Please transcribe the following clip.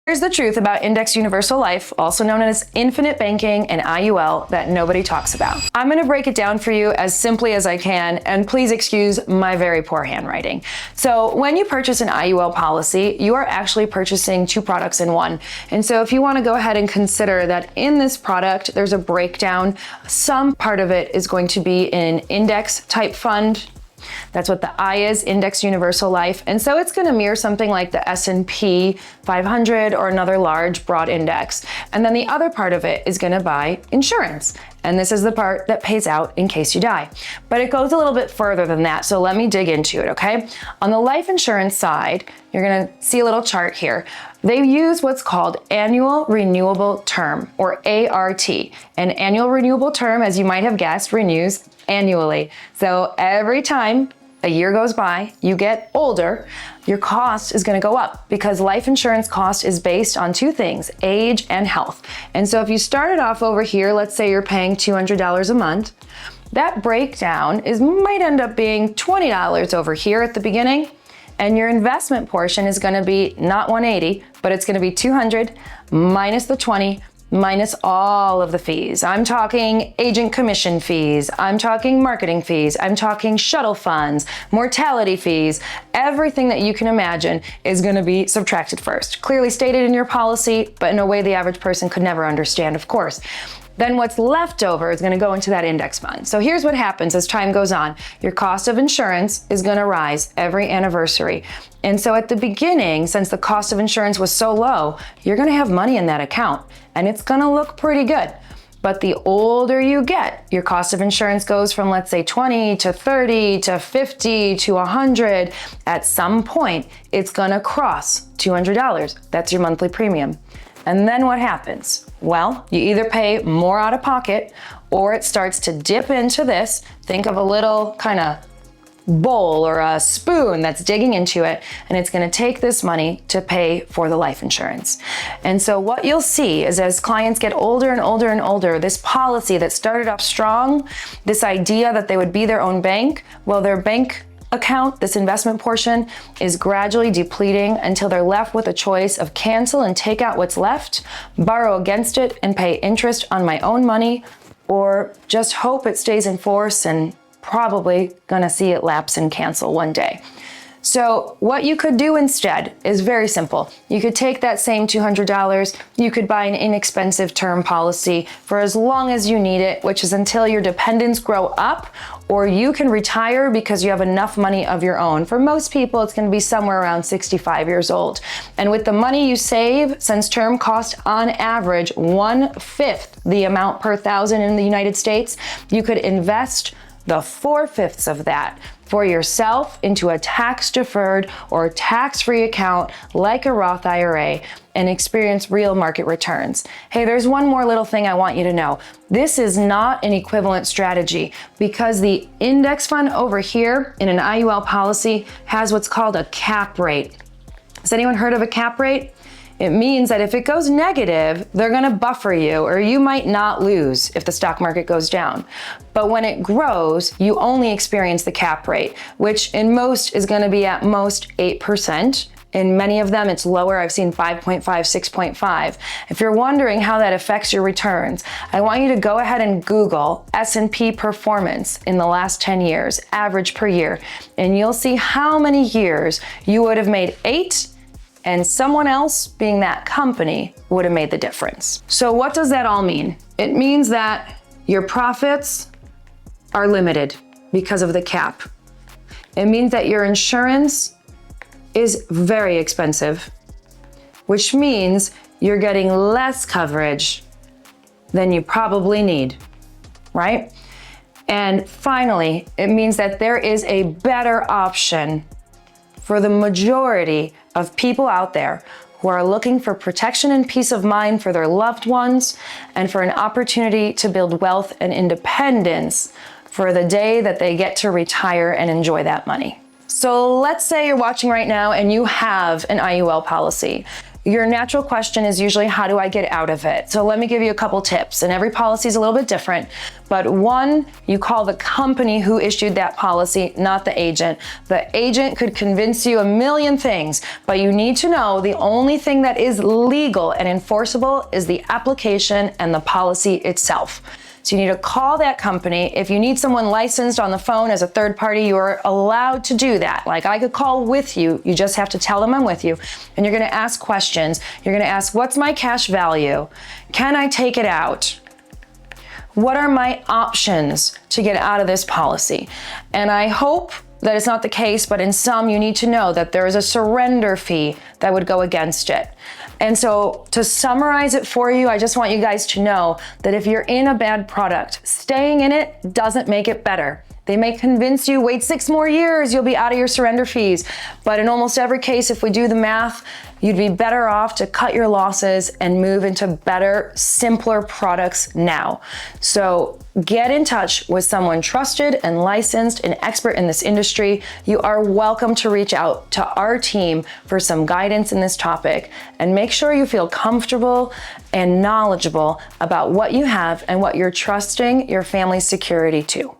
Here's the truth about Index Universal Life, also known as infinite banking and IUL, that nobody talks about. I'm going to break it down for you as simply as I can, and please excuse my very poor handwriting. So when you purchase an IUL policy, you are actually purchasing two products in one. And so if you want to go ahead and consider that in this product, there's a breakdown. Some part of it is going to be an index type fund. That's what the I is, Index Universal Life. And so it's going to mirror something like the S&P 500 or another large broad index. And then the other part of it is going to buy insurance. And this is the part that pays out in case you die. But it goes a little bit further than that. So let me dig into it, okay? On the life insurance side, you're going to see a little chart here. They use what's called annual renewable term, or ART. An annual renewable term, as you might have guessed, renews annually. So every time a year goes by, you get older, your cost is going to go up because life insurance cost is based on two things, age and health. And so if you started off over here, let's say you're paying $200 a month, that breakdown might end up being $20 over here at the beginning. And your investment portion is going to be not 180, but it's going to be 200 minus the 20 minus all of the fees. I'm talking agent commission fees. I'm talking marketing fees. I'm talking shuttle funds, mortality fees. Everything that you can imagine is going to be subtracted first. Clearly stated in your policy, but in a way the average person could never understand, of course. Then what's left over is going to go into that index fund. So here's what happens as time goes on. Your cost of insurance is going to rise every anniversary. And so at the beginning, since the cost of insurance was so low, you're going to have money in that account and it's going to look pretty good. But the older you get, your cost of insurance goes from, let's say, 20 to 30 to 50 to 100. At some point, it's going to cross $200. That's your monthly premium. And then what happens? Well, you either pay more out of pocket or it starts to dip into this. Think of a little kind of bowl or a spoon that's digging into it, and it's going to take this money to pay for the life insurance. And so what you'll see is as clients get older and older and older, this policy that started off strong, this idea that they would be their own bank, well, their bank account, this investment portion, is gradually depleting until they're left with a choice of cancel and take out what's left, borrow against it and pay interest on my own money, or just hope it stays in force and probably gonna see it lapse and cancel one day. So what you could do instead is very simple. You could take that same $200, you could buy an inexpensive term policy for as long as you need it, which is until your dependents grow up, or you can retire because you have enough money of your own. For most people, it's going to be somewhere around 65 years old. And with the money you save, since term costs on average 1/5 the amount per thousand in the United States, you could invest the 4/5 of that for yourself into a tax-deferred or tax-free account like a Roth IRA and experience real market returns. Hey, there's one more little thing I want you to know. This is not an equivalent strategy because the index fund over here in an IUL policy has what's called a cap rate. Has anyone heard of a cap rate? It means that if it goes negative, they're going to buffer you, or you might not lose if the stock market goes down. But when it grows, you only experience the cap rate, which in most is going to be at most 8%. In many of them, it's lower. I've seen 5.5, 6.5. If you're wondering how that affects your returns, I want you to go ahead and Google S&P performance in the last 10 years, average per year, and you'll see how many years you would have made 8 and someone else, being that company, would have made the difference. So what does that all mean? It means that your profits are limited because of the cap. It means that your insurance is very expensive, which means you're getting less coverage than you probably need, right? And finally, it means that there is a better option for the majority of people out there who are looking for protection and peace of mind for their loved ones and for an opportunity to build wealth and independence for the day that they get to retire and enjoy that money. So let's say you're watching right now and you have an IUL policy. your natural question is usually, how do I get out of it? So let me give you a couple tips, and every policy is a little bit different. But one, you call the company who issued that policy, not the agent. The agent could convince you a million things, but you need to know the only thing that is legal and enforceable is the application and the policy itself. So you need to call that company. If you need someone licensed on the phone as a third party, you are allowed to do that. Like, I could call with you. You just have to tell them I'm with you. And you're gonna ask questions. You're gonna ask, what's my cash value? Can I take it out? What are my options to get out of this policy? And I hope that it's not the case, but in some, you need to know that there is a surrender fee that would go against it. And so to summarize it for you, I just want you guys to know that if you're in a bad product, staying in it doesn't make it better. They may convince you, wait 6 more years, you'll be out of your surrender fees. But in almost every case, if we do the math, you'd be better off to cut your losses and move into better, simpler products now. So get in touch with someone trusted and licensed and expert in this industry. You are welcome to reach out to our team for some guidance in this topic, and make sure you feel comfortable and knowledgeable about what you have and what you're trusting your family's security to.